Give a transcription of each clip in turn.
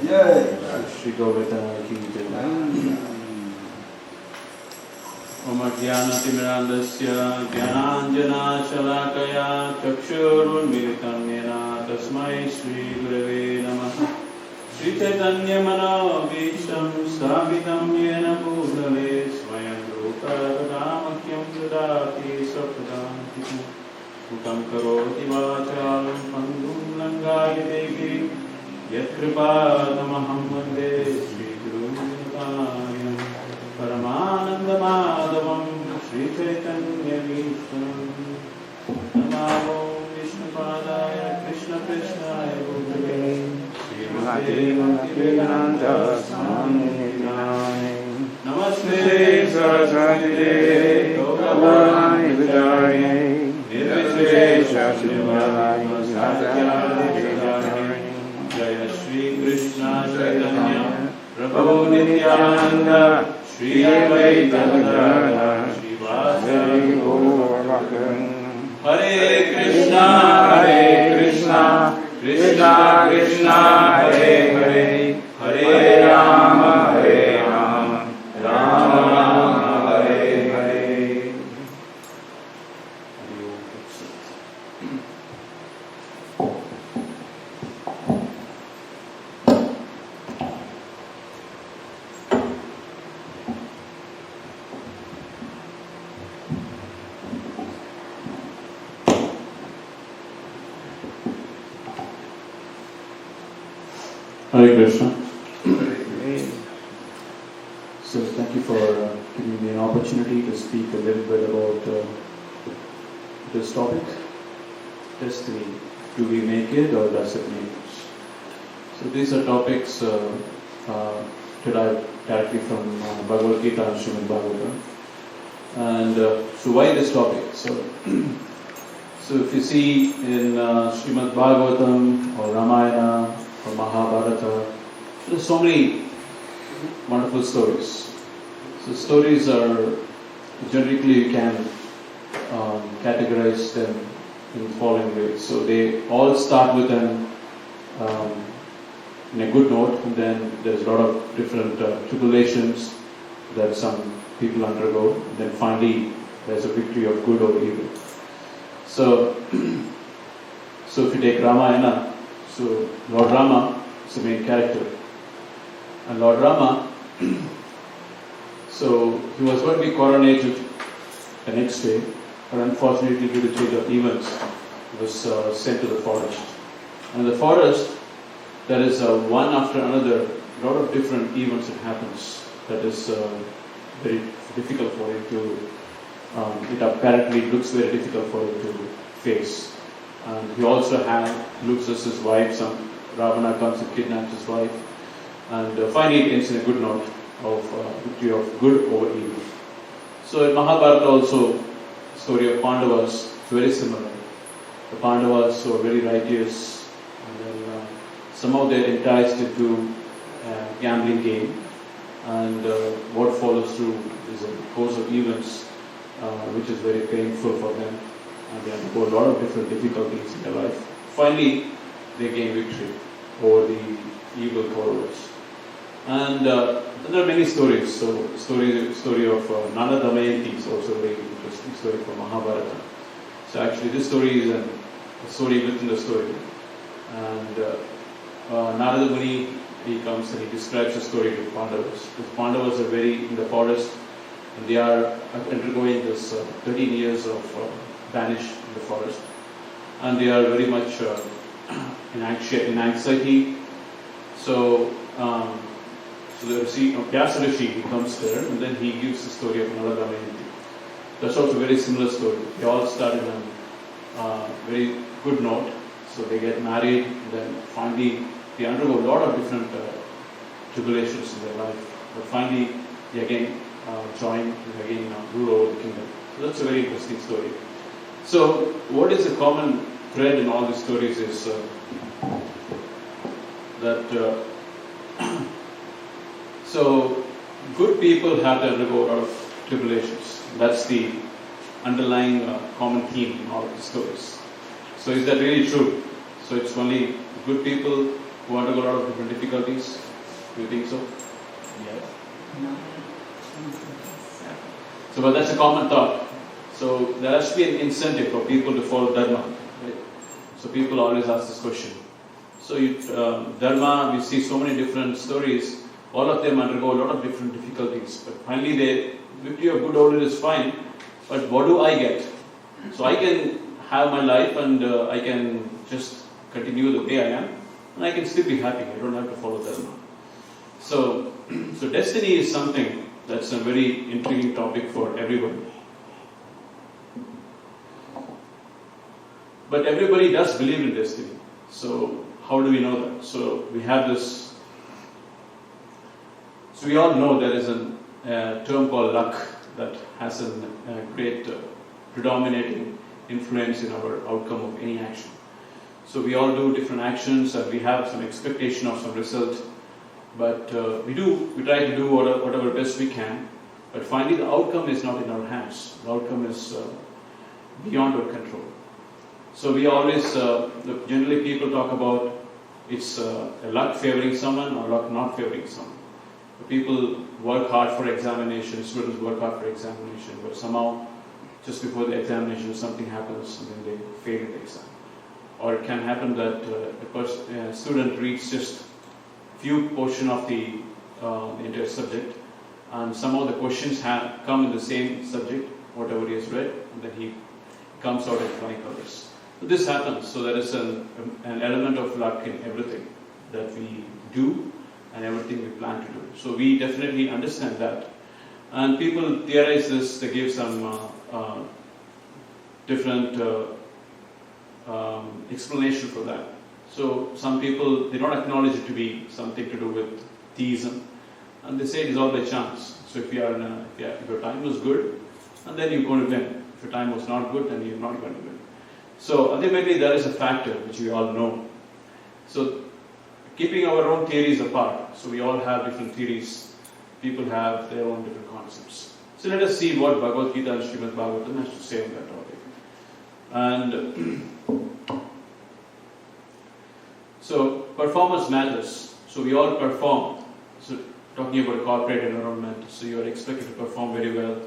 Shri Govardhana ki jai. Om Jnanatimirandasya Jnananjana Shalakaya Chakshurunmilitam Yena Tasmai Shri Gurave Namaha. Shri Chaitanya Manavisham Sthapitam Yena Bhutale Swayam Rupa Ramakyam Dadati Sapradantikam Utam Karoti Vachalam Pandum Langayate Girim Yat Kripatamaham Vande Shri Guru Nitayam Paramananda Madhavam Shri Chaitanya Vishwanam Namamo Vishnupadaya Krishna Krishnaya Bhutale Srimate Bhaktivedanta Swami Namaste Saraswati Gopalani Vijaya Nirvishesha Shivani Satyani Jaya Shri Krishna Chaitanya Prabhu Nityananda Shri Advaita Gadadhara Srivasadi Gaurabhaktan Hare Krishna Krishna Krishna Hare Hare Hare Rama Rama Rama Hare Hare. Hare Krishna. So thank you for giving me an opportunity to speak a little bit about this topic. Destiny. Do we make it or does it make us? So these are topics derived directly from Bhagavad Gita and Nrshimha Bhagavatam. And so why this topic? So if you see in Srimad Bhagavatam or Ramayana or Mahabharata, there are so many wonderful stories. So stories are, generically you can categorize them in the following ways. So they all start with in a good note, and then there's a lot of different tribulations that some people undergo, and then finally there's a victory of good over evil. So if you take Ramayana, so Lord Rama is the main character. And Lord Rama, so he was going to be coronated the next day, but unfortunately due to change of events, he was sent to the forest. And in the forest, there is one after another, a lot of different events that happens that is very difficult for him to, it apparently looks very difficult for him to face. And he also loses his wife, Ravana comes and kidnaps his wife. And finally it ends in a good note of victory of good over evil. So in Mahabharata also, the story of Pandavas, very similar. The Pandavas were very righteous, and then somehow they are enticed into a gambling game. And what follows through is a course of events which is very painful for them. And they undergo a lot of different difficulties in their life. Finally, they gain victory over the evil Kauravas. And there are many stories. So, story of Nala Damayanti is also a very interesting story from Mahabharata. So, actually, this story is a story within the story. And Narada Muni, he comes and he describes the story to Pandavas. The Pandavas are very in the forest, and they are undergoing this 13 years of banish in the forest, and they are very much in anxiety. So the Vyasa Rishi, he comes there, and then he gives the story of Nala Damayanti. That's also a very similar story. They all start in a very good note. So they get married, and then finally they undergo a lot of different tribulations in their life. But finally they again join and again rule over the kingdom. So that's a very interesting story. So what is the common thread in all these stories is that so good people have to undergo a lot of tribulations. That's the underlying common theme in all of the stories. So is that really true? So it's only good people who undergo a lot of different difficulties? Do you think so? Yes. No. So, but that's a common thought. So there has to be an incentive for people to follow Dharma. Right? So people always ask this question. So Dharma, we see so many different stories. All of them undergo a lot of different difficulties. But finally, the victory of good order is fine. But what do I get? So I can have my life and I can just continue the way I am. And I can still be happy. I don't have to follow Dharma. So destiny is something that's a very intriguing topic for everyone. But everybody does believe in destiny. So how do we know that? So we have this. So we all know there is a term called luck that has a great predominating influence in our outcome of any action. So we all do different actions and we have some expectation of some result. But we try to do whatever best we can. But finally the outcome is not in our hands. The outcome is beyond our control. So we always, generally people talk about it's a luck favoring someone or luck not favoring someone. People work hard for examination, students work hard for examination, but somehow just before the examination something happens and then they fail the exam. Or it can happen that a student reads just few portion of the entire subject and somehow the questions come in the same subject, whatever he has read, and then he comes out in flying colors. So this happens. So there is an element of luck in everything that we do and everything we plan to do. So we definitely understand that. And people theorize this, they give some different explanation for that. So some people, they don't acknowledge it to be something to do with theism. And they say it is all by chance. So if your time was good, and then you're going to win. If your time was not good, then you're not going to win. So ultimately there is a factor which we all know. So keeping our own theories apart, so we all have different theories, people have their own different concepts. So let us see what Bhagavad Gita and Srimad Bhagavatam has to say on that topic. And so performance matters. So we all perform. So talking about a corporate environment, so you are expected to perform very well.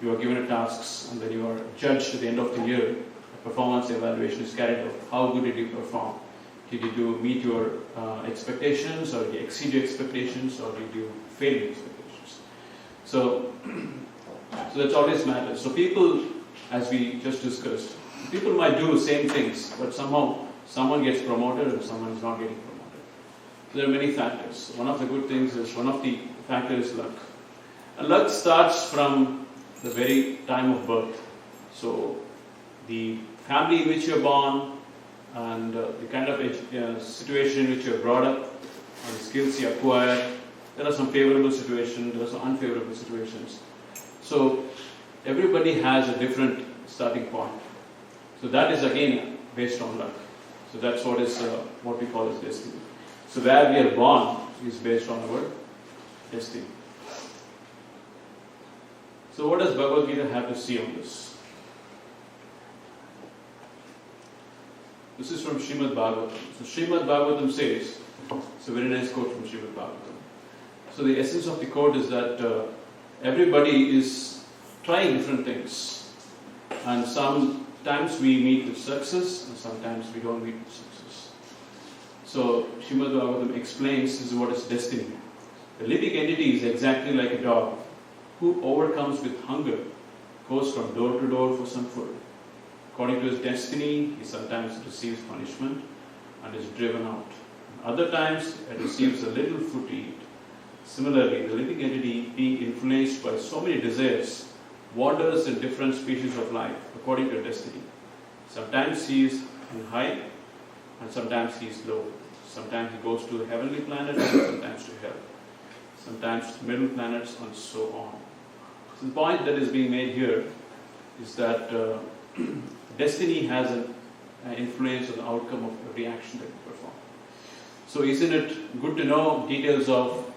You are given tasks and then you are judged at the end of the year. Performance evaluation is carried out. How good did you perform? Did you meet your expectations, or did you exceed your expectations, or did you fail your expectations? So that's always matters. So people, as we just discussed, people might do the same things, but somehow someone gets promoted and someone is not getting promoted. So there are many factors. One of the good things is, one of the factors is luck. And luck starts from the very time of birth. So the family in which you're born, and the kind of situation in which you're brought up, and the skills you acquire. There are some favorable situations, there are some unfavorable situations. So everybody has a different starting point. So that is again based on luck. So that's what we call as destiny. So where we are born is based on our destiny. So what does Bhagavad Gita have to say on this? This is from Srimad Bhagavatam. So Srimad Bhagavatam says, it's a very nice quote from Srimad Bhagavatam. So the essence of the quote is that everybody is trying different things. And sometimes we meet with success, and sometimes we don't meet with success. So Srimad Bhagavatam explains this is what is destiny. The living entity is exactly like a dog who overcomes with hunger, goes from door to door for some food. According to his destiny, he sometimes receives punishment and is driven out. Other times, it receives a little food to eat. Similarly, the living entity, being influenced by so many desires, wanders in different species of life according to destiny. Sometimes he is in high, and sometimes he is low. Sometimes he goes to the heavenly planet, and sometimes to hell. Sometimes to middle planets, and so on. So the point that is being made here is that destiny has an influence on the outcome of every action that we perform. So isn't it good to know details of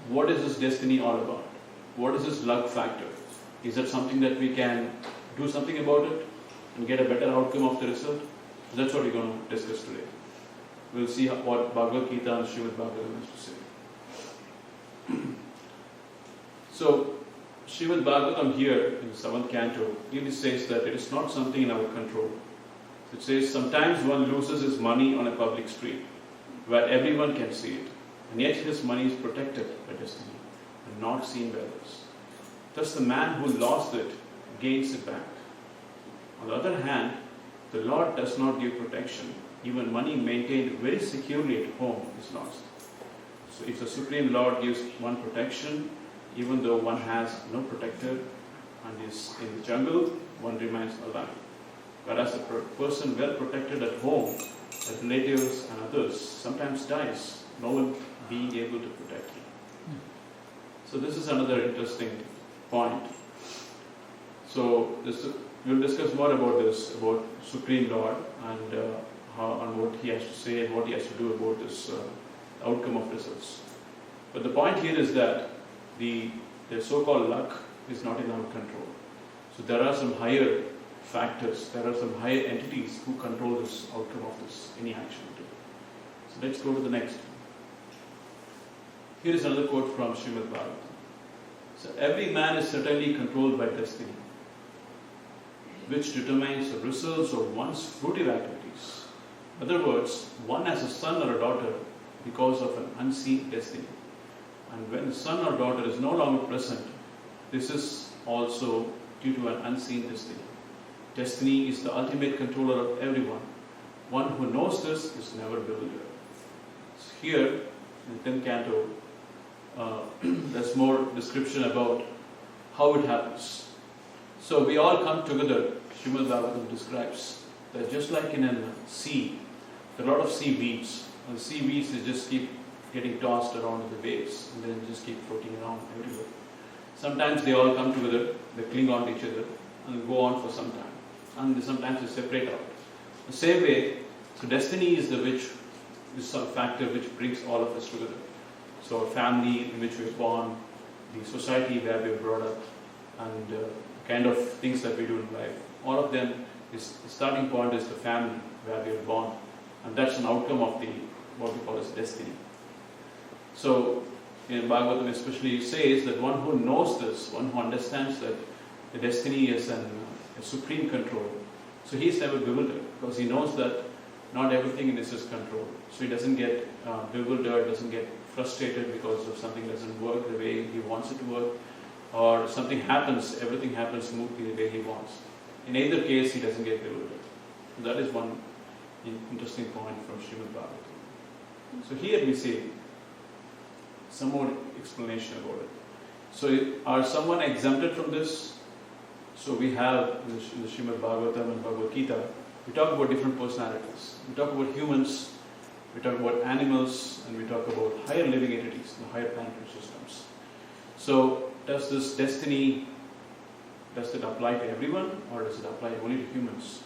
what is this destiny all about? What is this luck factor? Is that something that we can do something about it and get a better outcome of the result? So that's what we're going to discuss today. we'll see what Bhagavad Gita and Srimad Bhagavatam has to say. So, Srimad Bhagavatam here in the 7th canto clearly says that it is not something in our control. It says sometimes one loses his money on a public street where everyone can see it, and yet his money is protected by destiny and not seen by others. Thus the man who lost it gains it back. On the other hand, the Lord does not give protection. Even money maintained very securely at home is lost. So if the Supreme Lord gives one protection, even though one has no protector and is in the jungle, one remains alive. Whereas a person well protected at home, by relatives and others, sometimes dies, no one being able to protect him. So this is another interesting point. So we'll discuss more about this, about Supreme Lord and what he has to say and what he has to do about this outcome of results. But the point here is that the so-called luck is not in our control. So there are some higher factors, there are some higher entities who control this outcome of this, any action we do. So let's go to the next. Here is another quote from Srimad Bhagavatam. So every man is certainly controlled by destiny, which determines the results of one's fruitive activities. In other words, one has a son or a daughter because of an unseen destiny. And when the son or daughter is no longer present, this is also due to an unseen destiny. Destiny is the ultimate controller of everyone. One who knows this is never bewildered. So here, in the 10th canto, there's more description about how it happens. So we all come together, Srimad Bhagavatam describes that just like in a sea, there are a lot of sea weeds. And the sea weeds, they just keep getting tossed around in the waves and then just keep floating around everywhere. Sometimes they all come together, they cling on to each other and go on for some time. And sometimes they separate out. The same way, so destiny is some factor which brings all of us together. So a family in which we are born, the society where we are brought up, and the kind of things that we do in life. All of them, the starting point is the family where we are born. And that's an outcome of what we call as destiny. So in Bhagavatam especially it says that one who knows this, one who understands that the destiny is a supreme control. So he is never bewildered because he knows that not everything is his control. So he doesn't get bewildered, doesn't get frustrated because of something doesn't work the way he wants it to work, or something happens, everything happens smoothly the way he wants. In either case, he doesn't get bewildered. So that is one interesting point from Srimad Bhagavatam. So here we see some more explanation about it. So are someone exempted from this? So we have in the Srimad Bhagavatam and Bhagavad Gita, we talk about different personalities. We talk about humans, we talk about animals, and we talk about higher living entities, the higher planetary systems. So does this destiny, does it apply to everyone or does it apply only to humans?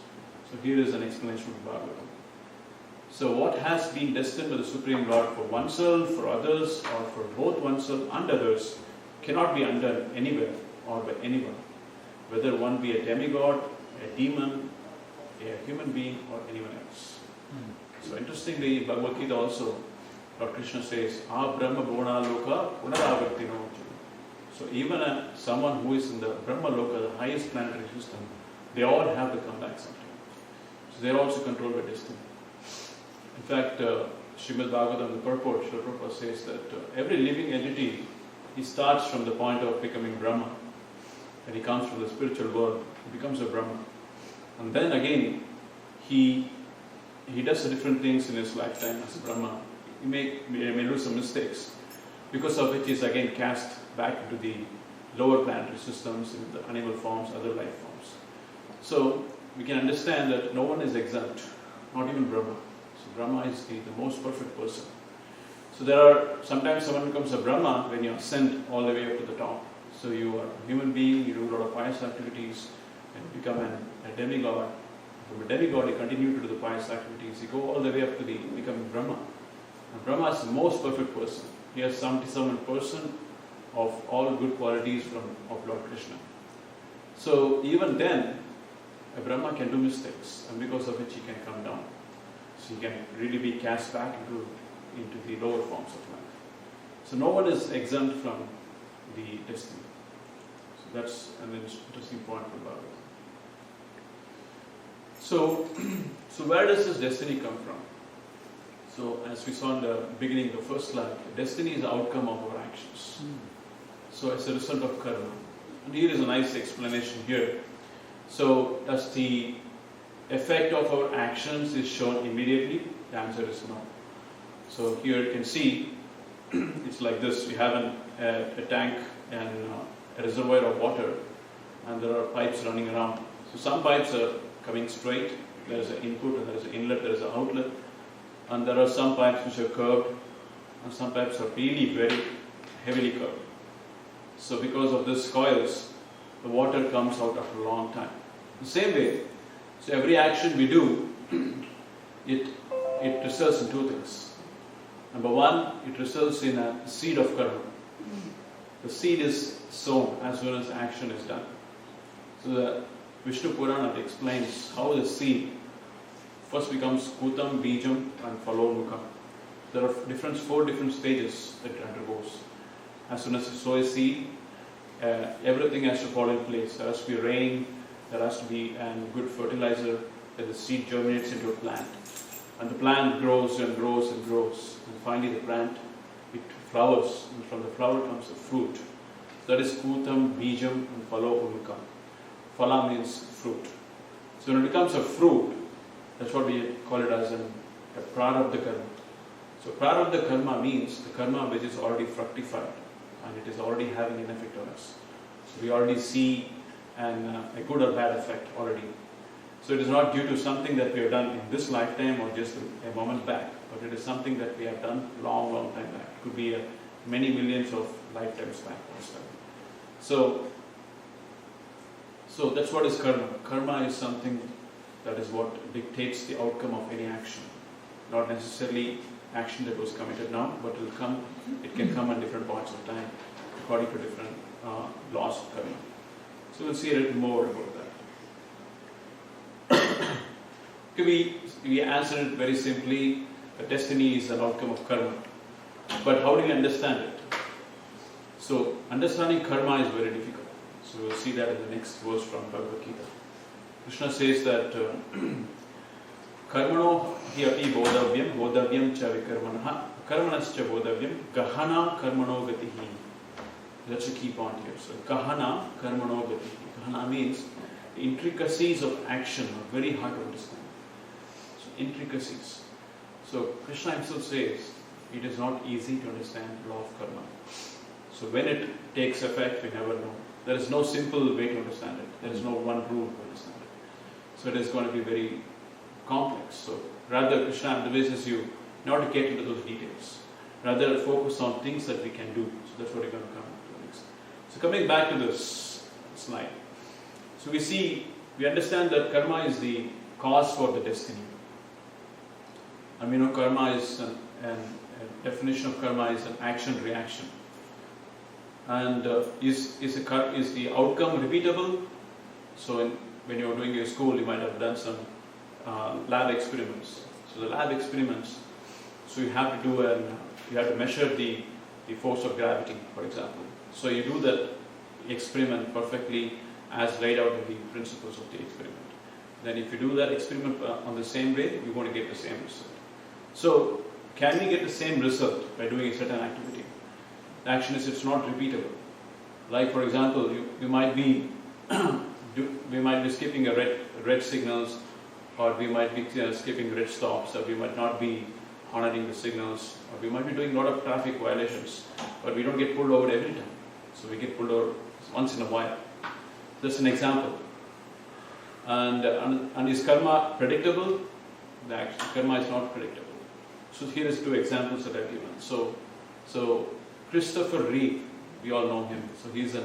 So here is an explanation of Bhagavatam. So what has been destined by the Supreme Lord for oneself, for others, or for both oneself and others cannot be undone anywhere or by anyone, whether one be a demigod, a demon, a human being, or anyone else. So interestingly, in Bhagavad Gita also, Lord Krishna says, "Ah Brahma Bona Loka Punaravartino." So even someone who is in the Brahma Loka, the highest planetary system, they all have to come back sometime. So they are also controlled by destiny. In fact, Srimad Bhagavatam, the purport, Srila Prabhupada says that every living entity, he starts from the point of becoming Brahma. When he comes from the spiritual world, he becomes a Brahma. And then again, he does different things in his lifetime as a Brahma. He may do some mistakes, because of which he is again cast back into the lower planetary systems, in the animal forms, other life forms. So we can understand that no one is exempt, not even Brahma. So Brahma is the most perfect person. So sometimes someone becomes a Brahma when you ascend all the way up to the top. So you are a human being, you do a lot of pious activities, and you become a demigod. From a demigod, you continue to do the pious activities. You go all the way up to becoming Brahma. And Brahma is the most perfect person. He has 77% of all good qualities of Lord Krishna. So even then, a Brahma can do mistakes, and because of which he can come down. So he can really be cast back into the lower forms of life. So no one is exempt from the destiny. So that's an interesting point for Bhagavad. So where does this destiny come from? So as we saw in the beginning, the first slide, destiny is the outcome of our actions. So it's a result of karma. And here is a nice explanation here. So does the effect of our actions is shown immediately? The answer is no. So here you can see, it's like this. We have a tank and a reservoir of water, and there are pipes running around. So some pipes are coming straight. There is an input and there is an inlet, there is an outlet. And there are some pipes which are curved, and some pipes are really very heavily curved. So because of this coils, the water comes out after a long time. The same way, so every action we do, it results in two things. Number one, it results in a seed of karma. The seed is sown as soon as action is done. So the Vishnu Purana explains how the seed first becomes kutam, bijam and phalomukha. There are four different stages that it undergoes. As soon as you sow a seed, everything has to fall in place. There has to be rain, there has to be good fertilizer, that the seed germinates into a plant. And the plant grows and grows and grows. And finally the plant, it flowers. And from the flower comes a fruit. That is kutam, bijam and phalomukha. Phala means fruit. So when it becomes a fruit, that's what we call it as a prarabdha karma. So prarabdha karma means the karma which is already fructified and it is already having an effect on us. So we already see a good or bad effect already. So it is not due to something that we have done in this lifetime or just a moment back, but it is something that we have done long time back. It could be many millions of lifetimes back. So that's what is karma. Karma is something that is what dictates the outcome of any action. Not necessarily action that was committed now, but it can come at different points of time according to different laws of karma. So we'll see a little more about that. We answered it very simply. The destiny is an outcome of karma. But how do we understand it? So understanding karma is very difficult. So we'll see that in the next verse from Bhagavad Gita. Krishna says that karmano hi api bodhavyam cha vikarmanaha karmanascha bodhavyam gahana karmano gatihi. That's a key point here. So gahana karmano gatihi. Gahana means the intricacies of action are very hard to understand. So intricacies. So Krishna himself says it is not easy to understand the law of karma. So when it takes effect, we never know. There is no simple way to understand it. There is no one rule to understand it. So it is going to be very complex. So rather Krishna advises you not to get into those details. Rather focus on things that we can do. So that's what we're going to come to next. So coming back to this slide. So we understand that karma is the cause for the destiny. And we know karma is a definition of karma is an action-reaction. And is the outcome repeatable? So when you're doing your school, you might have done some lab experiments. So the lab experiments, so you have to measure the force of gravity, for example. So you do that experiment perfectly as laid out in the principles of the experiment. Then if you do that experiment on the same way, you're going to get the same result. So can we get the same result by doing a certain activity? The action is it's not repeatable. Like for example, we might be skipping a red signals, or we might be skipping red stops, or we might not be honoring the signals, or we might be doing a lot of traffic violations, but we don't get pulled over every time. So we get pulled over once in a while. That's an example. And is karma predictable? The action, karma is not predictable. So here is two examples that I've given. So Christopher Reeve, we all know him. So he's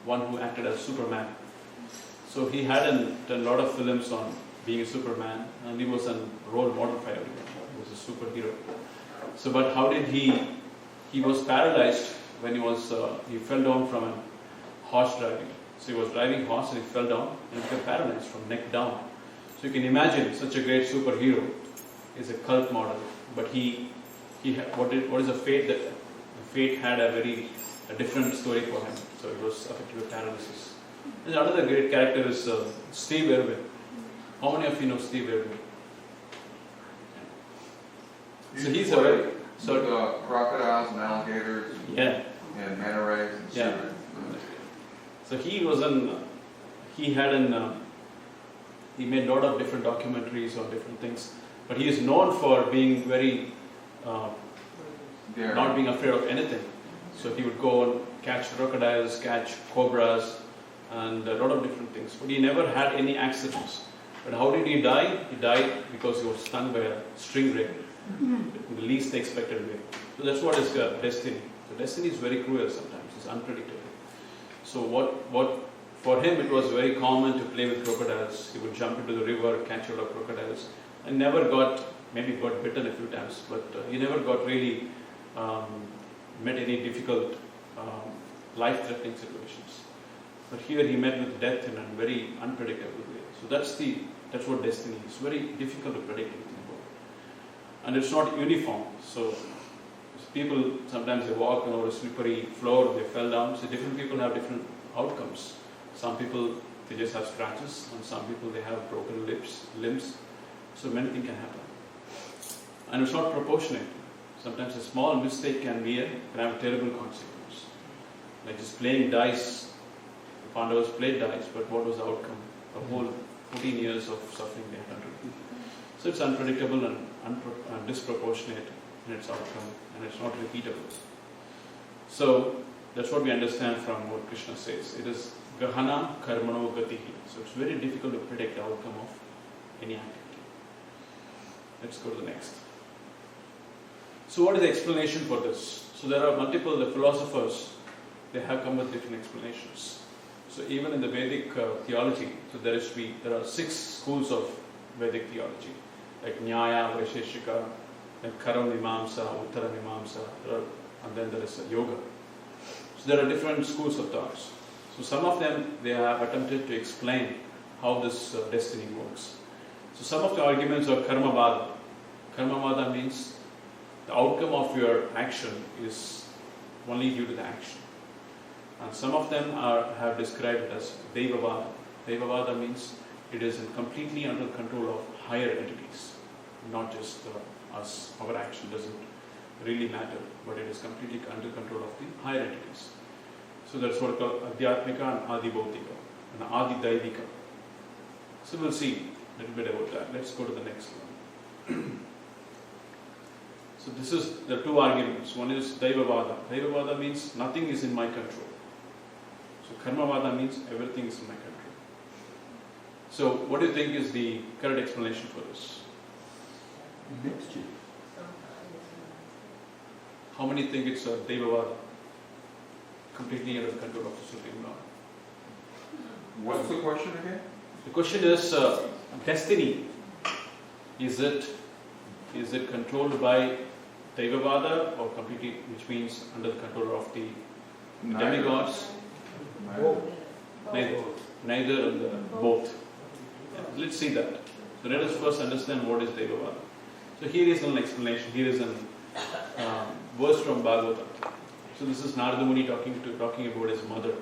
one who acted as Superman. So he had done a lot of films on being a Superman, and he was a role model for everyone. He was a superhero. So, but how did he was paralyzed when he fell down from a horse driving. So he was driving horse and he fell down and became paralyzed from neck down. So you can imagine such a great superhero is a cult model, but what is the fate that the fate had a different story for him, so it was affected with paralysis. And another great character is Steve Irwin. How many of you know Steve Irwin? So he's a very crocodiles and alligators. Yeah. And manta rays and yeah. So he made a lot of different documentaries on different things, but he is known for being very not being afraid of anything. So he would go and catch crocodiles, catch cobras, and a lot of different things. But he never had any accidents. But how did he die? He died because he was stung by a stingray in the least expected way. So that's what is destiny. So destiny is very cruel sometimes. It's unpredictable. So what for him it was very common to play with crocodiles. He would jump into the river, catch a lot of crocodiles, and never got bitten a few times, but he never got really met any difficult life-threatening situations. But here he met with death in a very unpredictable way. So that's what destiny is. It's very difficult to predict anything about. And it's not uniform. So people sometimes they walk on a slippery floor, they fell down. So different people have different outcomes. Some people they just have scratches, and some people they have broken limbs. So many things can happen. And it's not proportionate. Sometimes a small mistake can have a terrible consequence. Like just playing dice. The Pandavas played dice, but what was the outcome? The whole 14 years of suffering they had undergone. So it's unpredictable and disproportionate in its outcome, and it's not repeatable. So that's what we understand from what Krishna says. It is Gahana Karmano Gatihi. So it's very difficult to predict the outcome of any activity. Let's go to the next. So what is the explanation for this? So there are multiple philosophers, they have come with different explanations. So even in the Vedic theology, so there are 6 schools of Vedic theology, like Nyaya, Vaisheshika, then Karam Mimamsa, Uttara Mimamsa, and then there is Yoga. So there are different schools of thoughts. So some of them, they have attempted to explain how this destiny works. So some of the arguments are Karmavada. Karmavada means the outcome of your action is only due to the action. And some of them have described it as Devavada. Devavada means it is completely under control of higher entities, not just us. Our action doesn't really matter, but it is completely under control of the higher entities. So that's what we call Adhyatmika and Adibhautika and Adidaivika. So we'll see a little bit about that. Let's go to the next one. So there are 2 arguments. One is Daivavada. Daivavada means nothing is in my control. So Karmavada means everything is in my control. So what do you think is the correct explanation for this? Mixture. How many think it's Daivavada? Completely under the control of the Supreme Lord. What's the question again? The question is destiny. Is it controlled by Daivavada or completely, which means under the control of the demigods? Neither and both. Yeah, let's see that. So let us first understand what is Devavada. So here is an explanation. Here is a verse from Bhagavatam. So this is Narada Muni talking about his mother.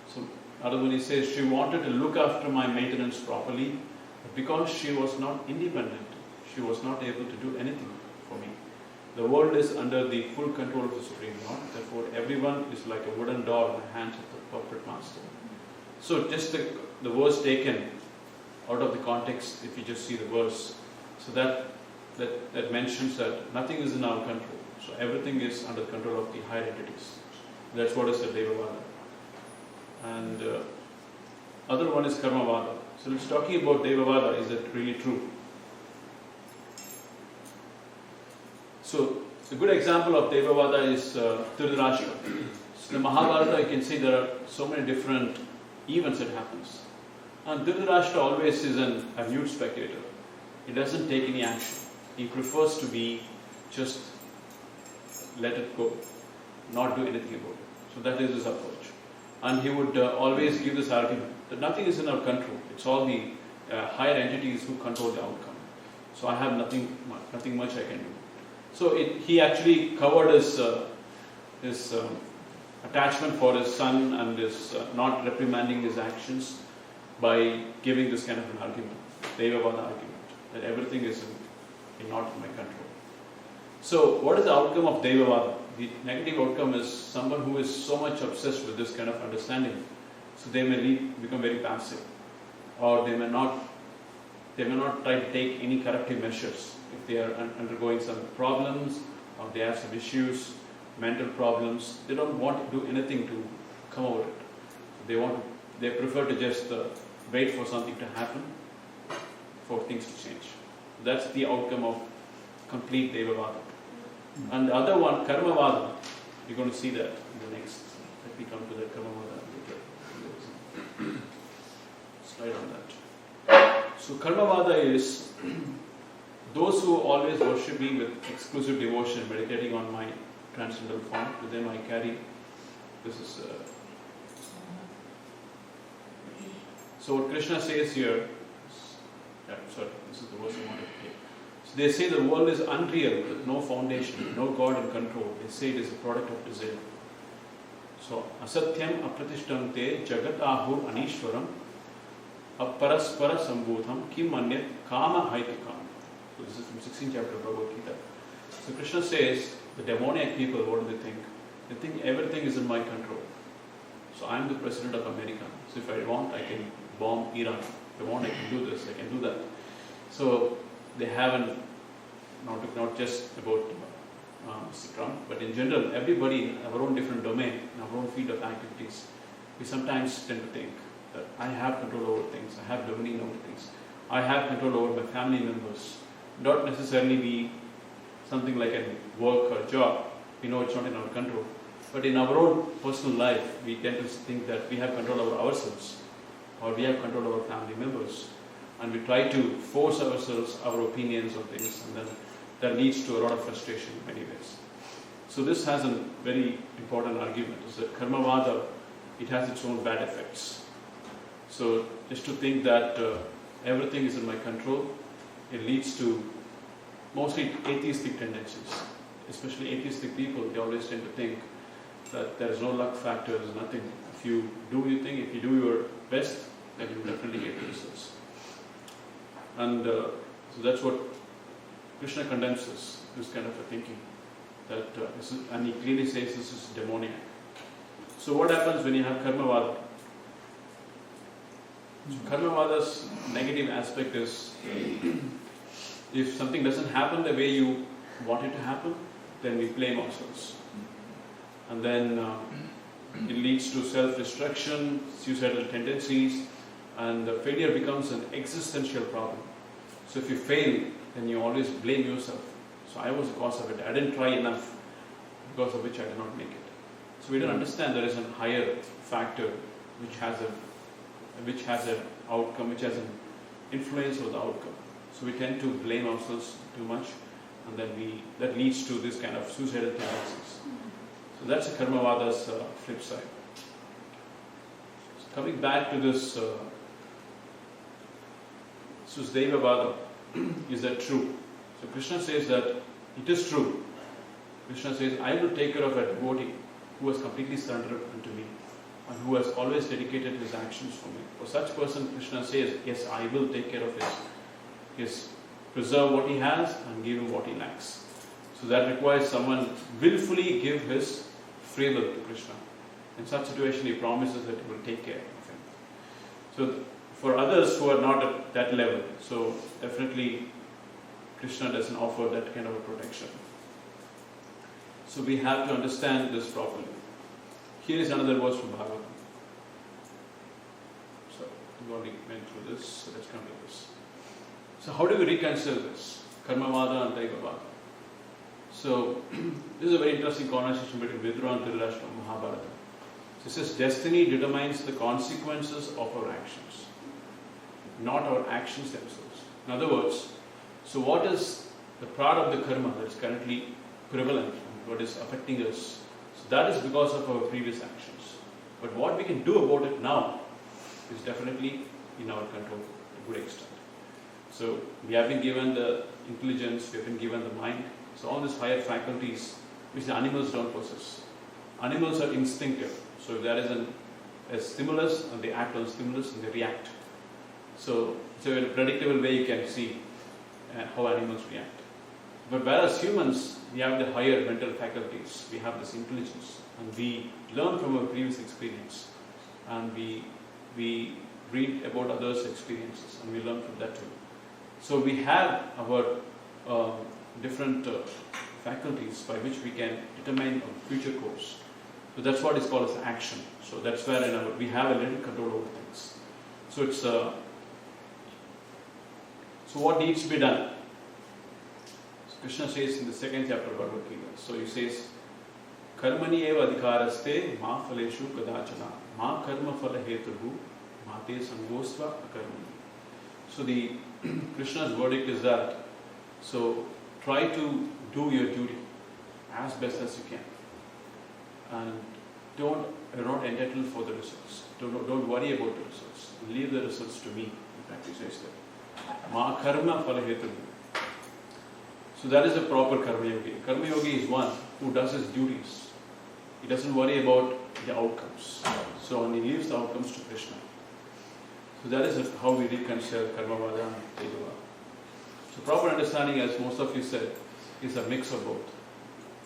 So Narada Muni says, she wanted to look after my maintenance properly, but because she was not independent, she was not able to do anything for me. The world is under the full control of the Supreme Lord. Therefore, everyone is like a wooden doll in the hands of the corporate master. So just the verse taken out of the context, if you just see the verse, so that mentions that nothing is in our control. So everything is under the control of the higher entities. That's what is the Devavada. And other one is Karmavada. So it's talking about Devavada. Is it really true? So a good example of Devavada is Dhritarashtra. So in the Mahabharata, you can see there are so many different events that happens. And Dhritarashtra always is a mute spectator. He doesn't take any action. He prefers to be just let it go, not do anything about it. So that is his approach. And he would always give this argument that nothing is in our control. It's all the higher entities who control the outcome. So I have nothing much I can do. So he actually covered his attachment for his son and his not reprimanding his actions by giving this kind of an argument, Devavada argument, that everything is not in my control. So what is the outcome of Devavada? The negative outcome is someone who is so much obsessed with this kind of understanding, so they may become very passive, or they may not try to take any corrective measures if they are undergoing some problems or they have some issues, mental problems. They don't want to do anything to come over it. They prefer to just wait for something to happen, for things to change. That's the outcome of complete Devavada. And the other one, Karmavada, you're going to see that in the next. Let me come to the Karmavada later. Slide on that. So Karmavada is those who always worship me with exclusive devotion, meditating on my transcendental form. To them I carry. This is. So what Krishna says here. This is the verse I wanted to take. So they say the world is unreal, with no foundation, no God in control. They say it is a product of desire. So asatyam apratishtamte jagat ahur anishwaram aparaspara sambhutam kim anyat kama haitukam. So this is from 16th chapter of Prabhu Gita. So Krishna says the demoniac people, what do they think? They think everything is in my control. So I am the president of America. So if I want, I can bomb Iran. If I want, I can do this, I can do that. So they haven't, not just about Mr. Trump, but in general, everybody in our own different domain, in our own field of activities, we sometimes tend to think that I have control over things, I have dominion over things, I have control over my family members. Not necessarily be something like a work or job. We know it's not in our control. But in our own personal life, we tend to think that we have control over ourselves, or we have control over family members. And we try to force ourselves, our opinions on things, and then that leads to a lot of frustration in many ways. So this has a very important argument, is that Karmavada, it has its own bad effects. So just to think that everything is in my control, it leads to mostly atheistic tendencies. Especially atheistic people, they always tend to think that there is no luck factor, there is nothing. If you do your thing, if you do your best, then you will definitely get the results. And so that's what Krishna condemns this kind of a thinking. That and he clearly says this is demoniac. So what happens when you have Karmavada? So Karmavada's negative aspect is if something doesn't happen the way you want it to happen, then we blame ourselves. And then it leads to self-destruction, suicidal tendencies, and the failure becomes an existential problem. So if you fail, then you always blame yourself. So I was the cause of it. I didn't try enough, because of which I did not make it. So we don't understand there is a higher factor which has an outcome, which has an influence over the outcome. So we tend to blame ourselves too much, and then that leads to this kind of suicidal tendencies. So that's a Karmavada's flip side. So coming back to this Devavada, is that true? So Krishna says that it is true. Krishna says, I will take care of a devotee who has completely surrendered unto me and who has always dedicated his actions for me. For such person, Krishna says, yes, I will take care of his preserve what he has and give him what he lacks. So that requires someone willfully give his free will to Krishna. In such situation, he promises that he will take care of him. So for others who are not at that level, so definitely Krishna doesn't offer that kind of a protection. So we have to understand this properly. Here is another verse from Bhagavatam. So we already went through this, so let's come to this. So how do we reconcile this? Karmavada and Devavada. So this is a very interesting conversation between Vidura and Dhritarashtra from Mahabharata. So it says, destiny determines the consequences of our actions, not our actions themselves. In other words, so what is the part of the karma that is currently prevalent, what is affecting us? So that is because of our previous actions. But what we can do about it now is definitely in our control to a good extent. So we have been given the intelligence, we have been given the mind. So all these higher faculties which the animals don't possess. Animals are instinctive. So if there is a stimulus and they act on stimulus and they react. So in a predictable way you can see how animals react. But whereas humans, we have the higher mental faculties, we have this intelligence, and we learn from our previous experience, and we read about others' experiences, and we learn from that too. So we have our different faculties by which we can determine our future course. So that's what is called as action. So that's where we have a little control over things. So it's so what needs to be done? So Krishna says in the second chapter of Bhagavad Gita. So he says, Karmani eva adhikaraste ma phaleshu kadachana ma karma phala hetuhu mate sangosva akarmani. So the Krishna's verdict is that, so try to do your duty as best as you can. And you're not entitled for the results. Don't worry about the results. Leave the results to me. In fact, he says that. Ma karma phala hetuhu. So that is a proper karma yogi. Karma yogi is one who does his duties. He doesn't worry about the outcomes. So and he leaves the outcomes to Krishna. So that is how we reconcile karmavada and tejava. So proper understanding, as most of you said, is a mix of both.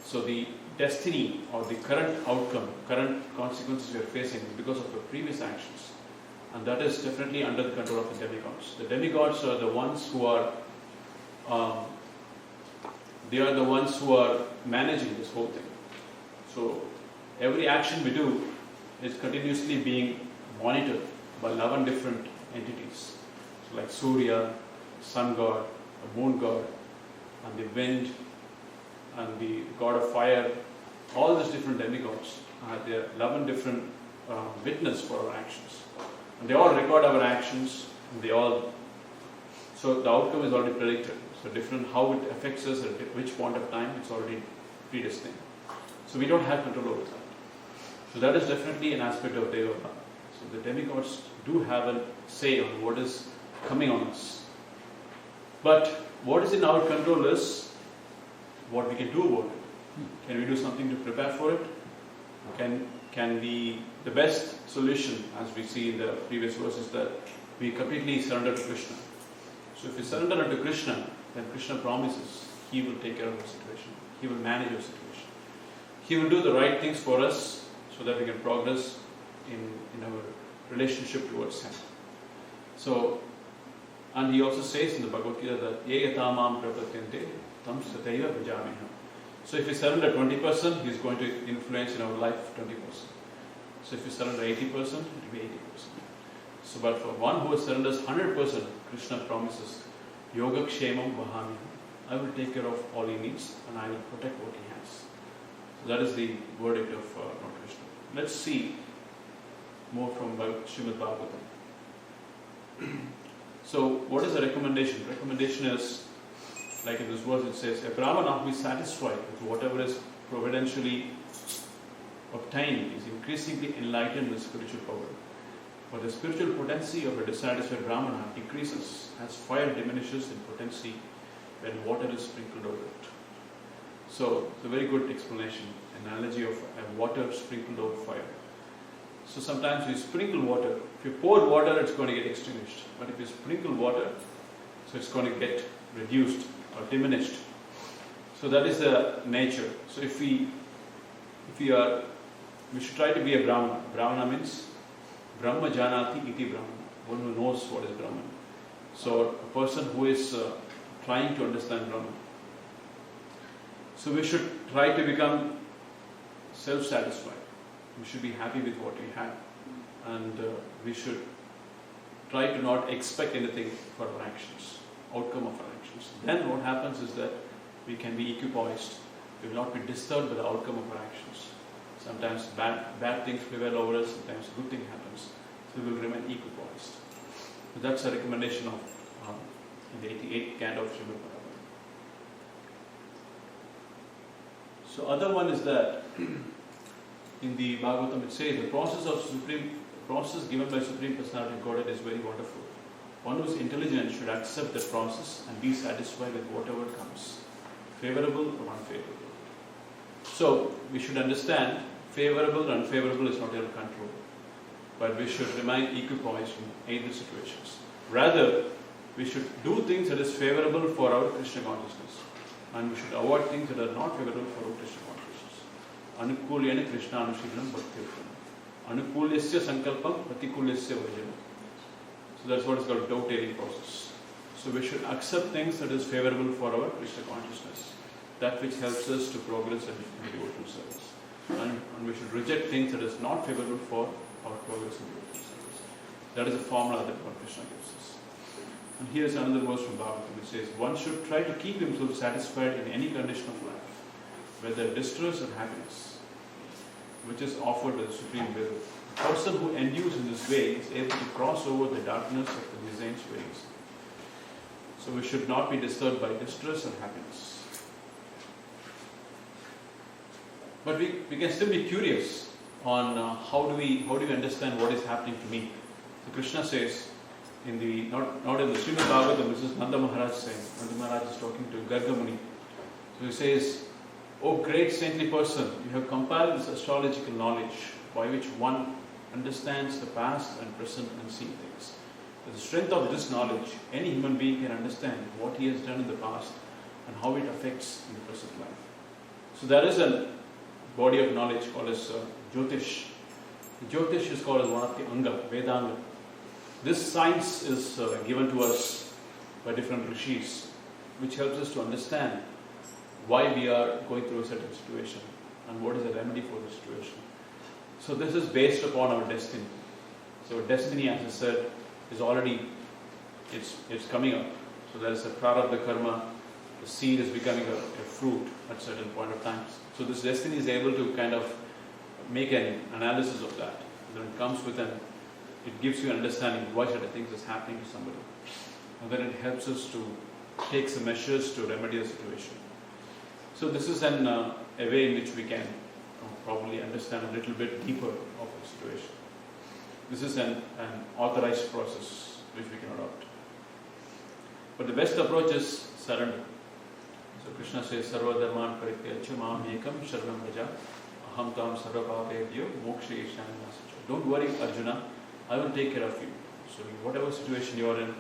So the destiny or the current outcome, current consequences we are facing is because of our previous actions. And that is definitely under the control of the demigods. The demigods are the ones who are managing this whole thing. So every action we do is continuously being monitored by 11 different entities. So like Surya, sun god, the moon god, and the wind, and the god of fire. All these different demigods, there are 11 different witnesses for our actions. And they all record our actions, and so the outcome is already predicted. So different how it affects us at which point of time, it's already predestined. So we don't have control over that. So that is definitely an aspect of Devata. So the demigods do have a say on what is coming on us. But what is in our control is what we can do about it. Can we do something to prepare for it? Can we, the best solution, as we see in the previous verse, is that we completely surrender to Krishna. So if we surrender to Krishna, then Krishna promises He will take care of the situation. He will manage our situation. He will do the right things for us so that we can progress in our relationship towards Him. So, and He also says in the Bhagavad Gita that Ye yatamam prapatyante tam sataiva bhajameham. So if we surrender 20%, He is going to influence in our life 20%. So if we surrender 80%, it will be 80%. So but for one who surrenders 100%, Krishna promises Yoga Kshemam Vahami. I will take care of all he needs and I will protect what he has. So that is the verdict of Lord Krishna. Let's see more from Srimad Bhagavatam. So what is the recommendation? Recommendation is, like in this verse it says, a Brahmana who is satisfied with whatever is providentially obtained is increasingly enlightened with spiritual power. But the spiritual potency of a dissatisfied Brahmana decreases as fire diminishes in potency when water is sprinkled over it. So it's a very good explanation, analogy of a water sprinkled over fire. So sometimes we sprinkle water. If you pour water, it's going to get extinguished. But if you sprinkle water, so it's going to get reduced or diminished. So that is the nature. So we should try to be a Brahmana. Brahmana means Brahma Janati iti Brahmana, one who knows what is Brahman. So a person who is trying to understand Brahman. So we should try to become self-satisfied. We should be happy with what we have. And we should try to not expect anything for our actions, outcome of our actions. Then what happens is that we can be equipoised. We will not be disturbed by the outcome of our actions. Sometimes bad things prevail over us, sometimes good thing happens. So we will remain equipoised. So that's a recommendation of in the 88th canto of Srimad Bhagavatam. So other one is that in the Bhagavatam it says the process given by Supreme Personality of Godhead is very wonderful. One who is intelligent should accept the process and be satisfied with whatever comes, favorable or unfavorable. So we should understand favorable or unfavorable is not in our control, but we should remain equipoised in either situations. Rather, we should do things that is favorable for our Krishna consciousness, and we should avoid things that are not favorable for our Krishna consciousness. Anukulyena Krishna Anushilanam Bhakti. Anukulyasya sankalpam, Pratikulyasya varjanam. So that's what is called dovetailing process. So we should accept things that is favorable for our Krishna consciousness, that which helps us to progress in devotional service. And we should reject things that is not favorable for our progress in devotional service. That is a formula that Lord Krishna gives us. And here is another verse from Bhagavatam which says, one should try to keep himself satisfied in any condition of life, whether distress or happiness, which is offered by the Supreme Will. The person who endures in this way is able to cross over the darkness of the designs very easily. So we should not be disturbed by distress or happiness. But we can still be curious on how do we understand what is happening to me. So Krishna says, in the not in the Srimad Bhagavatam, this is Nanda Maharaj saying. Nanda Maharaj is talking to Garga Muni. So he says, "O great saintly person, you have compiled this astrological knowledge by which one understands the past and present and unseen things. With the strength of this knowledge, any human being can understand what he has done in the past and how it affects in the present life." So there is a body of knowledge called as Jyotish. The Jyotish is called as one of the Anga, Vedanga. This science is given to us by different rishis, which helps us to understand why we are going through a certain situation and what is the remedy for the situation. So this is based upon our destiny. So destiny, as I said, is already, it's coming up. So there is a prarabdha karma, the seed is becoming a fruit at a certain point of time. So this destiny is able to kind of make an analysis of that. And then it comes with it gives you an understanding why certain things is happening to somebody. And then it helps us to take some measures to remedy the situation. So this is a way in which we can probably understand a little bit deeper of the situation. This is an authorized process which we can adopt. But the best approach is surrender. So Krishna says, "Sarva dharman parityajya mam ekam sharanam vraja, aham tam sarva papebhyo mokshayishyami nasacha." Don't worry, Arjuna, I will take care of you. So whatever situation you are in,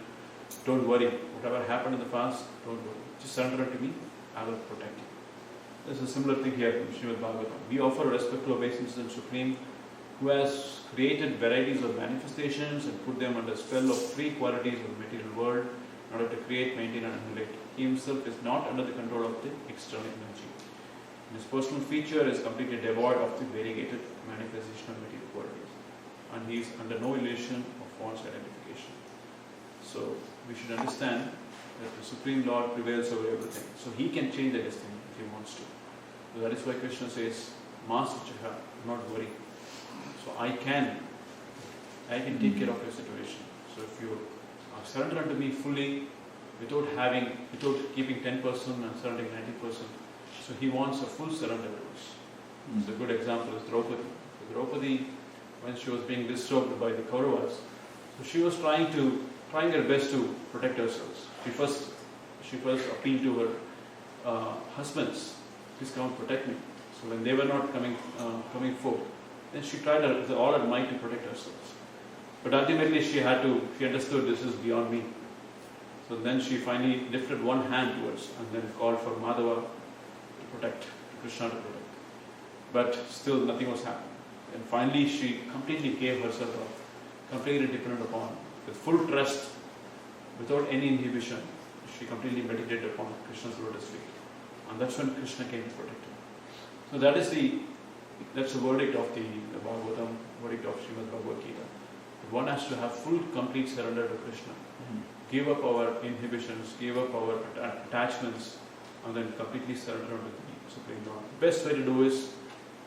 don't worry. Whatever happened in the past, don't worry. Just surrender to me, I will protect you. There's a similar thing here in Srimad Bhagavatam. We offer respectful obeisance to the Supreme, who has created varieties of manifestations and put them under spell of three qualities of the material world in order to create, maintain and annihilate. He himself is not under the control of the external energy. His personal feature is completely devoid of the variegated manifestation of material qualities, and he is under no illusion of false identification. So we should understand that the Supreme Lord prevails over everything. So he can change the destiny if he wants to. So that is why Krishna says, "Masachaha, do not worry. So I can take care of your situation. So if you surrender unto me fully, without keeping 10% and surrendering 90%. So he wants a full surrender to us. So a good example is Draupadi. So Draupadi, when she was being disturbed by the Kauravas, so she was trying her best to protect herself. She first appealed to her husbands, "Please come and protect me." So when they were not coming forth, then she tried with all her might to protect herself. But ultimately she understood this is beyond me. So then she finally lifted one hand towards and then called for Madhava to protect, Krishna to protect. But still nothing was happening. And finally she completely gave herself up, completely dependent upon, with full trust, without any inhibition. She completely meditated upon Krishna's lotus feet. And that's when Krishna came to protect her. So that's the verdict of the Bhagavatam, verdict of Srimad Bhagavad Gita. That one has to have full, complete surrender to Krishna. Give up our inhibitions, give up our attachments, and then completely surrender to the Supreme Lord. The best way to do is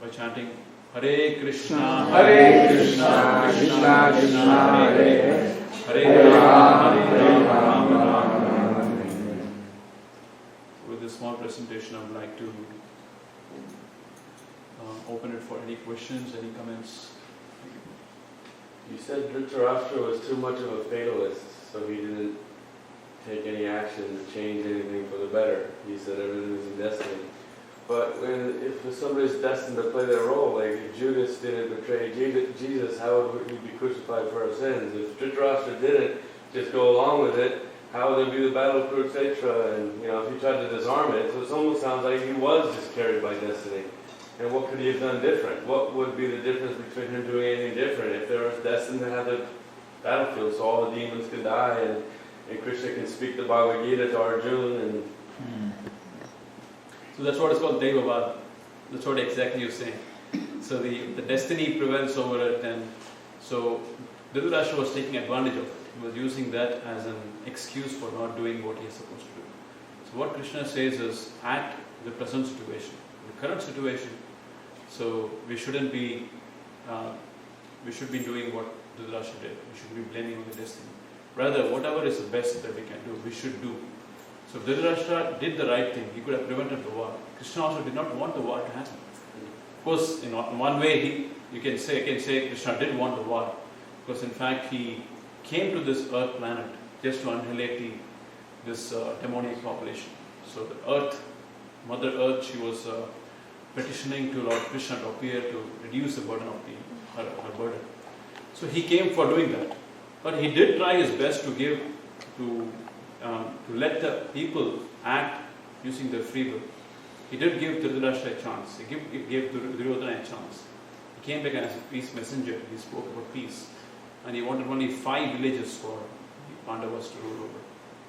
by chanting Hare Krishna, Hare Krishna, Krishna Krishna, Hare Hare, Hare Rama, Hare Rama, Rama Rama. With this small presentation, I would like to open it for any questions, any comments. You said Dhritarashtra was too much of a fatalist, so he didn't take any action to change anything for the better. He said everything was in destiny. But if somebody's destined to play their role, like if Judas didn't betray Jesus, how would he be crucified for our sins? If Dhritarashtra didn't just go along with it, how would there be the battle of Kurukshetra? And if he tried to disarm it, so it almost sounds like he was just carried by destiny. And what could he have done different? What would be the difference between him doing anything different if they were destined to have the battlefield so all the demons could die and Krishna can speak the Bhagavad Gita to Arjuna and So that's what is called Devavad. That's what exactly you're saying. So the destiny prevails over it, and so Dhritarashtra was taking advantage of it. He was using that as an excuse for not doing what he is supposed to do. So what Krishna says is, at the present situation, the current situation, so we shouldn't be, we should be doing what Dhritarashtra did. We should be blaming on the destiny. Rather, whatever is the best that we can do, we should do. So if Dhritarashtra did the right thing, he could have prevented the war. Krishna also did not want the war to happen. Of course, in one way, you can say Krishna did want the war, because in fact he came to this earth planet just to annihilate this demonic population. So the earth, Mother Earth, she was petitioning to Lord Krishna to appear to reduce the burden of her burden. So he came for doing that. But he did try his best to let the people act using their free will. He did give Dhritarashtra a chance. He gave Duryodhana a chance. He came back as a peace messenger. He spoke about peace. And he wanted only 5 villages for the Pandavas to rule over.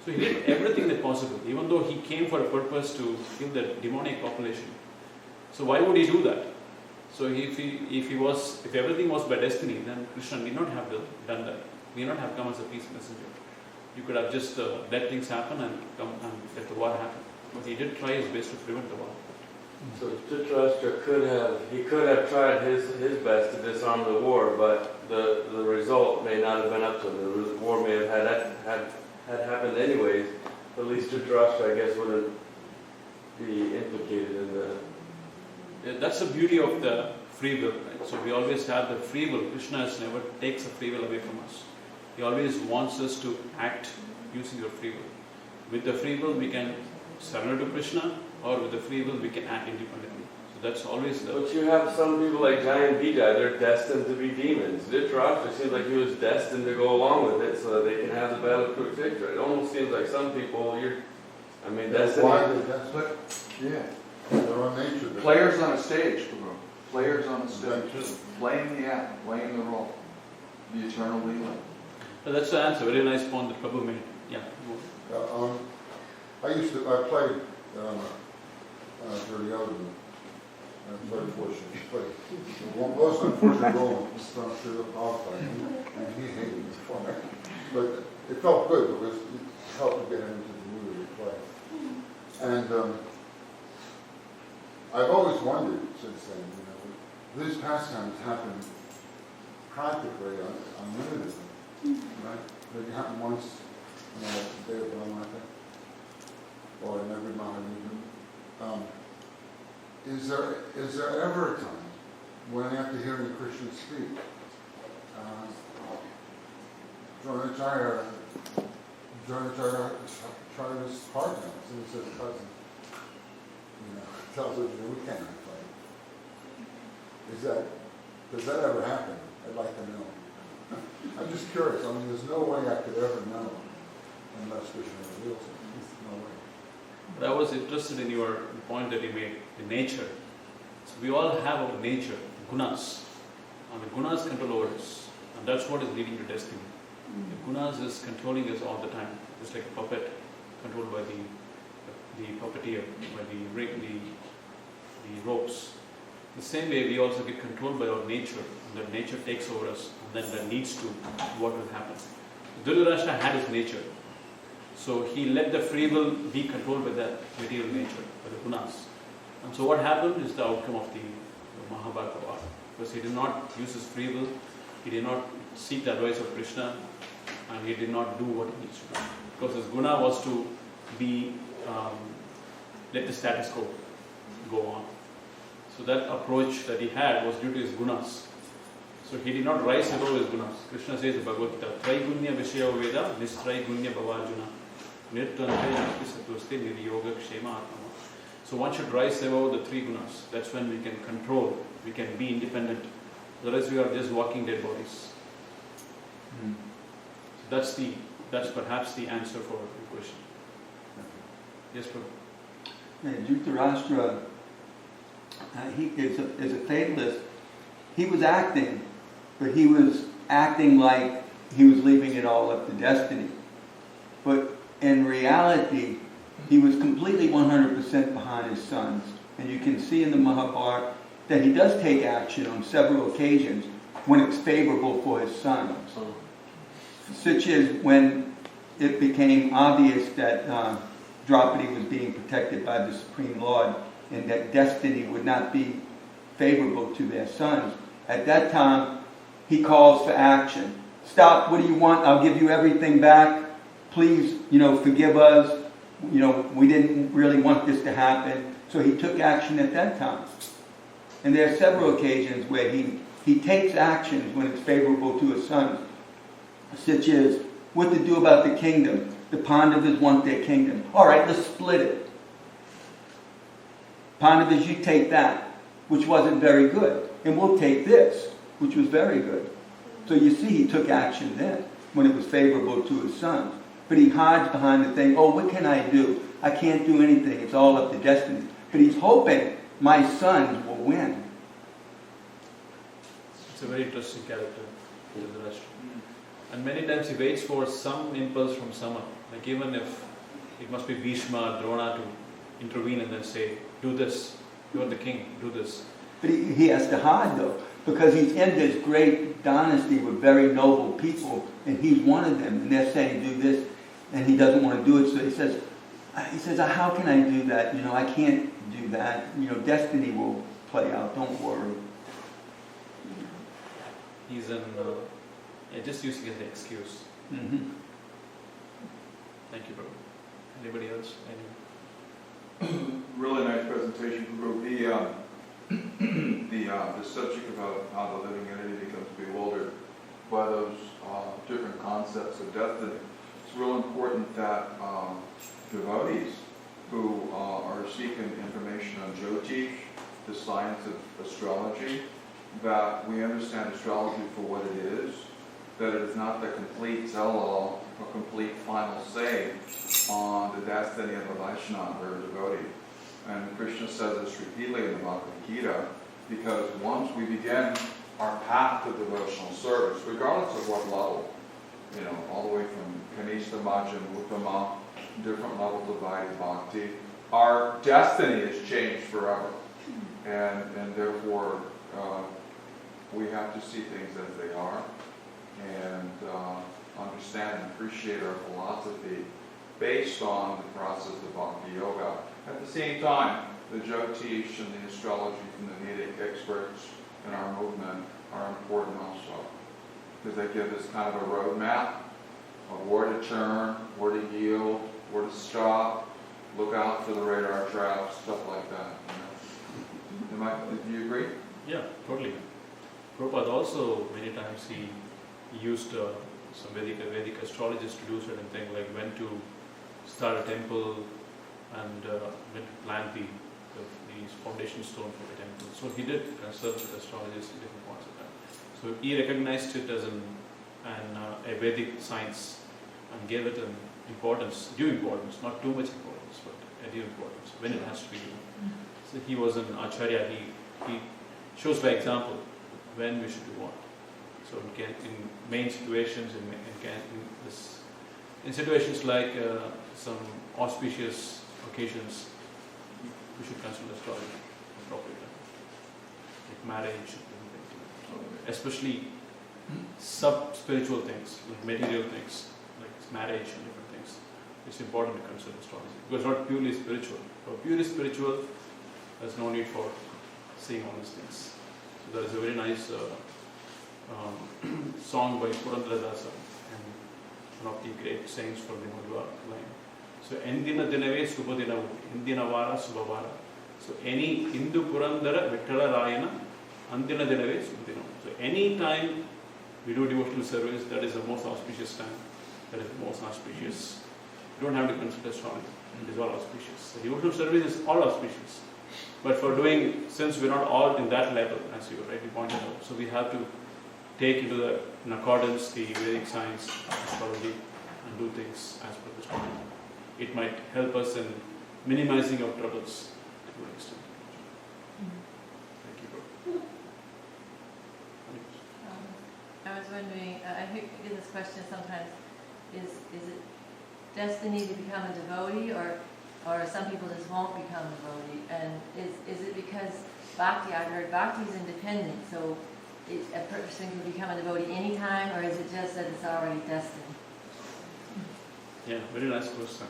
So he did everything that possible, even though he came for a purpose to kill the demonic population. So why would he do that? So if everything was by destiny, then Krishna need not have done that. He need not have come as a peace messenger. You could have just let things happen and come and let the war happen. But he did try his best to prevent the war. so Dhritarashtra could have tried his best to disarm the war, but the result may not have been up to him. The war may have had happened anyways. At least Dhritarashtra, I guess, wouldn't be implicated in the. Yeah, that's the beauty of the free will. Right? So we always have the free will. Krishna never takes the free will away from us. He always wants us to act using the free will. With the free will, we can surrender to Krishna, or with the free will, we can act independently. So that's always the. But you have some people like Giant Vijay, they're destined to be demons. Dhritarashtra seems like he was destined to go along with it so that they can have the battle of Kurukshetra. It almost seems like some people, that's Why they desperate? But, yeah, Their own nature. players on a stage, Prabhu. Players on a stage. Right, too. Playing the act, playing the role. The eternal Leela. So that's the answer. Very nice point that Prabhu made. Yeah. I played for the other one. I'm very fortunate to play. The most unfortunate role was from Srila Prabhupada, and he hated me for it. But it felt good because it helped me get into the mood of the play. And I've always wondered since then, these pastimes happen practically unlimitedly, right? They happen once, a day of Brahma, I think, or in every Mahajuan. Is there ever a time when after hearing Krishna speak, Dronacharya tried his heart now, since his cousin, tells us we can't fight. Does that ever happen? I'd like to know. I'm just curious. There's no way I could ever know unless Krishna reveals it. No way. But I was interested in your point that you made, the nature. So we all have our nature, gunas. And the gunas control over us. And that's what is leading to destiny. The gunas is controlling us all the time. Just like a puppet controlled by the puppeteer, by the ropes. The same way we also get controlled by our nature. And that nature takes over us. And then that leads to what will happen. Dhritarashtra had his nature. So he let the free will be controlled by the material nature, by the gunas. And so what happened is the outcome of the Mahabharata war. Because he did not use his free will, he did not seek the advice of Krishna, and he did not do what he needs to do. Because his guna was to be, let the status quo go on. So that approach that he had was due to his gunas. So he did not rise above his gunas. Krishna says in Bhagavad Gita, Traigunya Vishaya Veda, Nistraigunya Bhavajuna, Nirtantayasti Satvaste Niryoga Kshema Atma. So one should rise above the three gunas. That's when we can control, we can be independent. Otherwise we are just walking dead bodies. So that's perhaps the answer for your question. Yes, Prabhu. Dhritarashtra, he is a fatalist. He was acting, but he was acting like he was leaving it all up to destiny. But in reality, he was completely 100% behind his sons. And you can see in the Mahabharata that he does take action on several occasions when it's favorable for his sons. Such as when it became obvious that Draupadi was being protected by the Supreme Lord and that destiny would not be favorable to their sons. At that time, he calls for action. Stop, what do you want? I'll give you everything back. Please, forgive us. We didn't really want this to happen. So he took action at that time. And there are several occasions where he takes actions when it's favorable to his sons. Such as what to do about the kingdom. The Pandavas want their kingdom. All right, let's split it. Pandavas, you take that, which wasn't very good. And we'll take this, which was very good. So you see he took action then, when it was favorable to his sons. But he hides behind the thing, what can I do? I can't do anything. It's all up to destiny. But he's hoping my sons will win. It's a very interesting character, Dhritarashtra. And many times he waits for some impulse from someone. Like even if it must be Bhishma, Drona to intervene and then say, do this, you are the king, do this. But he has to hide though, because he's in this great dynasty with very noble people, and he's one of them, and they're saying do this, and he doesn't want to do it, so he says, how can I do that? I can't do that. Destiny will play out, don't worry. He's just using it as an excuse. Mm-hmm. Thank you, Prabhu. Anybody else? Really nice presentation, Prabhu. The subject about how the living entity becomes bewildered by those different concepts of destiny. It's real important that devotees who are seeking information on Jyotish, the science of astrology, that we understand astrology for what it is, that it is not the complete tell-all or complete final say on the destiny of a Vaishnava or a devotee. And Krishna says this repeatedly in the Bhagavad Gita, because once we begin our path to devotional service, regardless of what level, all the way from Kanishta, Majjhima, Uttama, different levels of Vaidhi Bhakti, our destiny is changed forever. And therefore, we have to see things as they are and understand and appreciate our philosophy based on the process of Bhakti Yoga. At the same time, the Jyotish and the astrology from the Vedic experts in our movement are important also, because they give us kind of a roadmap of where to turn, where to yield, where to stop, look out for the radar traps, stuff like that. Do you agree? Yeah, totally. Prabhupada also, many times he used some Vedic astrologers to do certain things, like when to start a temple and when to plant the foundation stone for the temple. So he did consult with astrologers in different points of time. So he recognized it as a Vedic science and gave it an importance, due importance, not too much importance, but a due importance, when it has to be given. So he was an acharya, he shows by example when we should do what. So in main situations, in situations like some auspicious occasions, we should consult astrology appropriately, like marriage, especially sub-spiritual things, like material things, like marriage and different things. It's important to consult astrology because it's not purely spiritual. For purely spiritual, there's no need for seeing all these things. So there is a very nice song by Purandaradasa, and one of the great saints for the Madhva line. So, Endina Dinave Subhadinavu, Endina Vara Subhavara. So, any Hindu Purandara Vittala Rayana Andina Dinave Sudhino. So any time we do devotional service, that is the most auspicious time. That is the most auspicious. You don't have to consider astrology. It is all auspicious. The devotional service is all auspicious. But for doing, since we're not all in that level, as you rightly pointed out, so we have to take in accordance the Vedic science, astrology, and do things as per the astrology. It might help us in minimizing our troubles to an extent. Thank you. I was wondering, I get this question sometimes, is it destiny to become a devotee, or some people just won't become a devotee? And is it because bhakti, I heard bhakti is independent, so a person can become a devotee anytime, or is it just that it's already destined? Yeah, very nice question.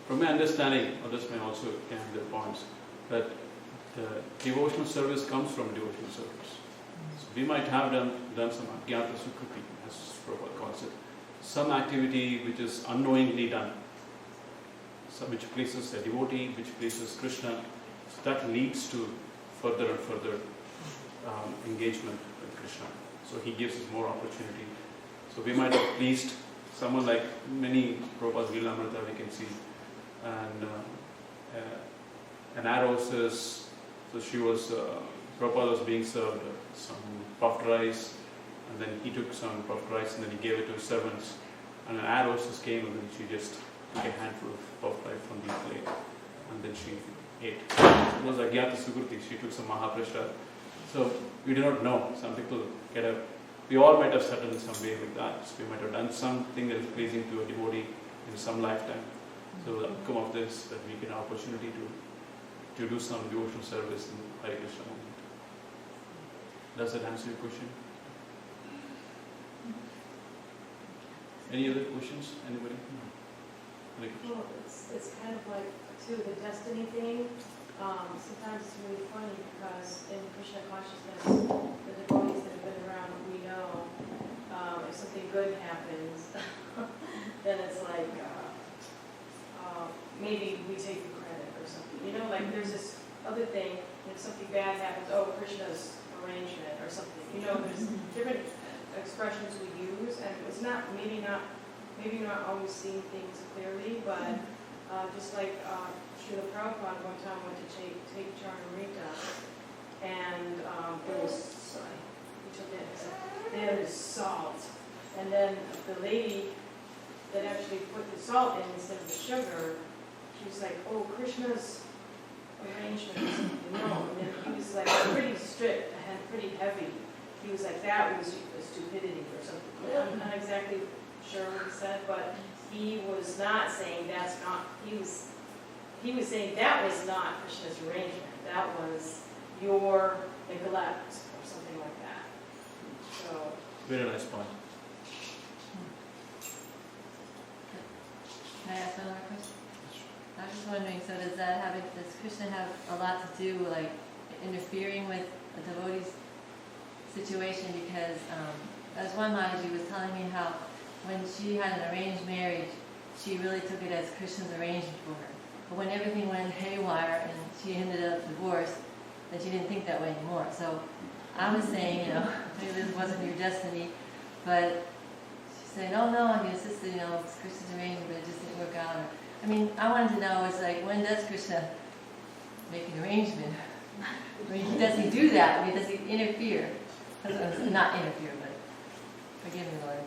From my understanding, others may also can have their points, that the devotional service comes from devotional service. So we might have done some Ajnata Sukriti, as Prabhupada calls it, some activity which is unknowingly done, so which pleases a devotee, which pleases Krishna. So that leads to further and further engagement with Krishna. So he gives us more opportunity. So we might have pleased someone like many Prabhupada's Lilamrita we can see, and an arrow says, so she was, Prabhupada was being served some puffed rice, and then he took some puffed rice and then he gave it to his servants, and an arrow came and then she just took a handful of puffed rice from the plate, and then she ate. It was Ajnata Sukriti, she took some Mahaprasad. So we do not know, some people we all might have settled in some way with that. So we might have done something that is pleasing to a devotee in some lifetime. So the outcome of this, that we get an opportunity to do some devotional service in Hare Krishna movement. Does that answer your question? Any other questions? Anybody? No. Well, it's kind of like, too, the destiny thing. Sometimes it's really funny because in Krishna consciousness, the devotees that have been around, we know if something good happens, then it's like maybe we take the credit or something. You know, like there's this other thing, if something bad happens, oh, Krishna's arrangement or something. You know, there's different expressions we use, and it's maybe not always seeing things clearly, but just like Srila Prabhupada one time went to take Charnamrita, and there was, he took it, there is salt. And then the lady that actually put the salt in instead of the sugar, she was like, oh, Krishna's arrangement or something. No, and then he was like pretty strict and pretty heavy. He was like, that was a stupidity or something. I'm not exactly sure what he said, but he was not saying that's not, he was saying that was not Krishna's arrangement. That was your neglect or something like that. So Very nice point. Can I ask another question? I was just wondering, so does Krishna have a lot to do, like, interfering with a devotee's situation? Because as one Mataji was telling me how when she had an arranged marriage, she really took it as Krishna's arrangement for her. But when everything went haywire and she ended up divorced, then she didn't think that way anymore. So I was saying, maybe this wasn't your destiny, but she's saying, oh no, I mean, it's just, it's Krishna's arrangement, but it just didn't work out. I mean, I wanted to know, it's like, when does Krishna make an arrangement? I mean, does he do that? I mean, does he interfere? Not interfere, but forgive me, Lord.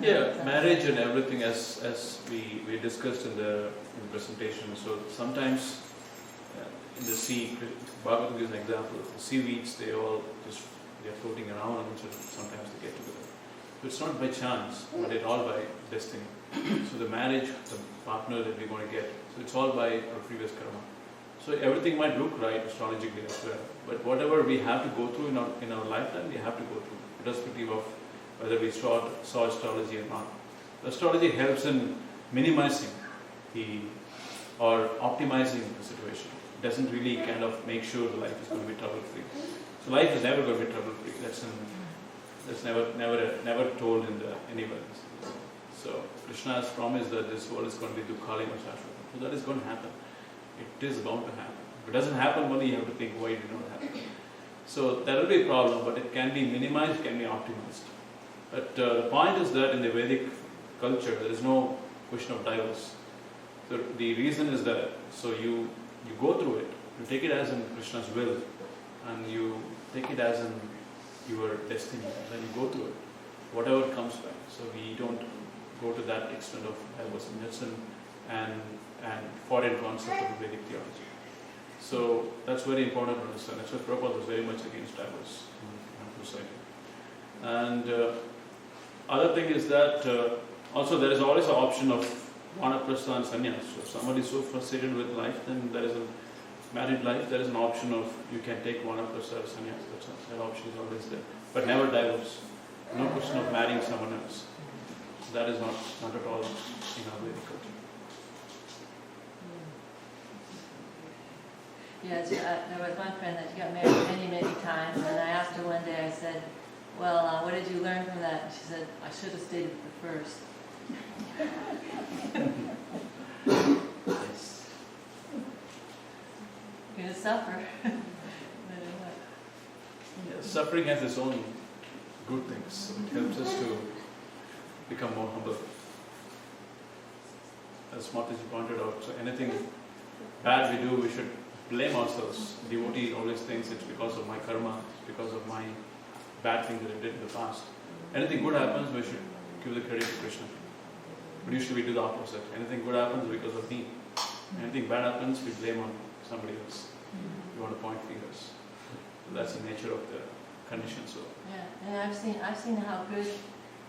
Yeah, marriage and everything, as we discussed in the presentation. So sometimes in the sea, Bhagavad gives an example. The seaweeds, they're floating around, and sometimes they get together. So it's not by chance, but it's all by destiny. So the marriage, the partner that we're going to get, so it's all by our previous karma. So everything might look right astrologically as well, but whatever we have to go through in our lifetime, we have to go through, irrespective of whether we saw astrology or not. Astrology helps in minimizing or optimizing the situation. It doesn't really kind of make sure the life is going to be trouble-free. So life is never going to be trouble-free. That's never told in anywhere. So Krishna has promised that this world is going to be Dukhalima Shashvata. So that is going to happen. It is bound to happen. If it doesn't happen, only you have to think why it did not happen. So that will be a problem, but it can be minimized, it can be optimized. But the point is that in the Vedic culture, there is no question of divorce. So the reason is that, so you go through it, you take it as in Krishna's will, and you take it as in your destiny, and then you go through it, whatever comes back. So we don't go to that extent of divorce, and that's an foreign concept of Vedic theology. So that's very important to understand. That's why Prabhupada was very much against divorce in society. And other thing is that also there is always an option of vanaprastha and sannyas. So if somebody is so frustrated with life, then there is a married life, there is an option of you can take vanaprastha or sannyas. That option is always there. But never divorce. No question of marrying someone else. That is not at all in our Vedic culture. Yes, there was one friend that got married many, many times, and I asked her one day, I said, well, what did you learn from that? And she said, I should have stayed with the first. Yes. You're going to suffer. Suffering has its own good things. So it helps us to become more humble. As Mataji pointed out, so anything bad we do, we should blame ourselves. Devotee always thinks it's because of my karma, it's because of my bad thing that I did in the past. Anything good happens, we should give the credit to Krishna. But usually we do the opposite. Anything good happens because of me. Anything bad happens, we blame on somebody else. We want to point fingers. So that's the nature of the condition. So Yeah, and I've seen how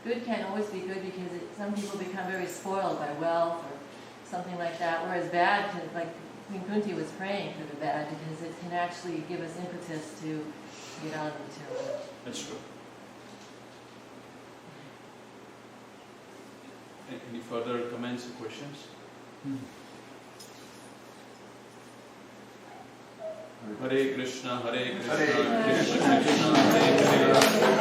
good can always be good because some people become very spoiled by wealth or something like that, whereas bad can, like Queen Kunti was praying for the bad because it can actually give us impetus to get out of the material. that's true. Any further comments or questions? Hare Krishna, Krishna Krishna, Hare Hare.